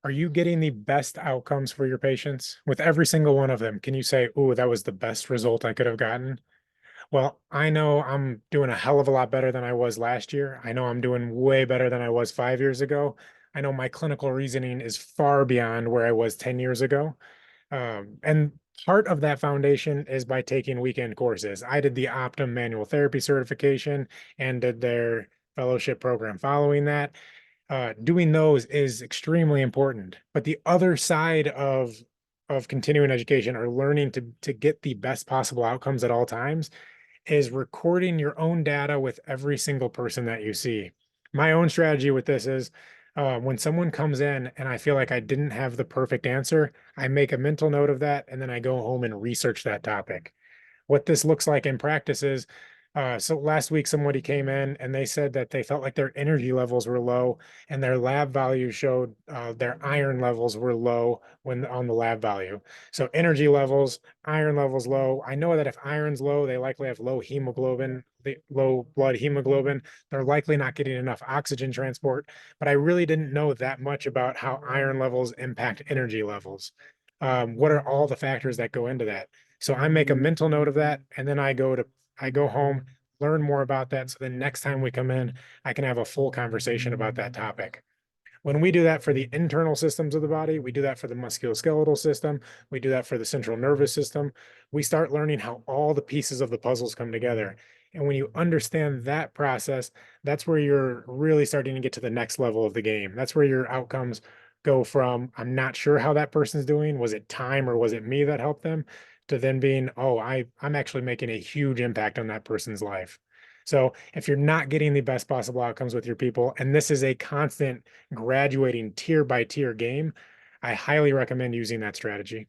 Are you getting the best outcomes for your patients with every single one of them? Can you say, "Oh, that was the best result I could have gotten"? Well, I know I'm doing a hell of a lot better than I was last year. I know I'm doing way better than I was 5 years ago. I know my clinical reasoning is far beyond where I was 10 years ago. And part of that foundation is by taking weekend courses. I did the Optum manual therapy certification and did their fellowship program following that. Doing those is extremely important. But the other side of continuing education or learning to get the best possible outcomes at all times is recording your own data with every single person that you see. My own strategy with this is when someone comes in and I feel like I didn't have the perfect answer, I make a mental note of that and then I go home and research that topic. What this looks like in practice is so last week somebody came in and they said that they felt like their energy levels were low and their lab value showed their iron levels were low when on the lab value. So energy levels, iron levels low. I know that if iron's low, they likely have low hemoglobin, the low blood hemoglobin. They're likely not getting enough oxygen transport, but I really didn't know that much about how iron levels impact energy levels. What are all the factors that go into that? So I make a mental note of that, and then I go home, learn more about that. So the next time we come in, I can have a full conversation about that topic. When we do that for the internal systems of the body, we do that for the musculoskeletal system, we do that for the central nervous system. We start learning how all the pieces of the puzzles come together. And when you understand that process, that's where you're really starting to get to the next level of the game. That's where your outcomes go from, I'm not sure how that person's doing. Was it time or was it me that helped them? To then being, oh, I'm actually making a huge impact on that person's life. So if you're not getting the best possible outcomes with your people, and this is a constant graduating tier by tier game, I highly recommend using that strategy.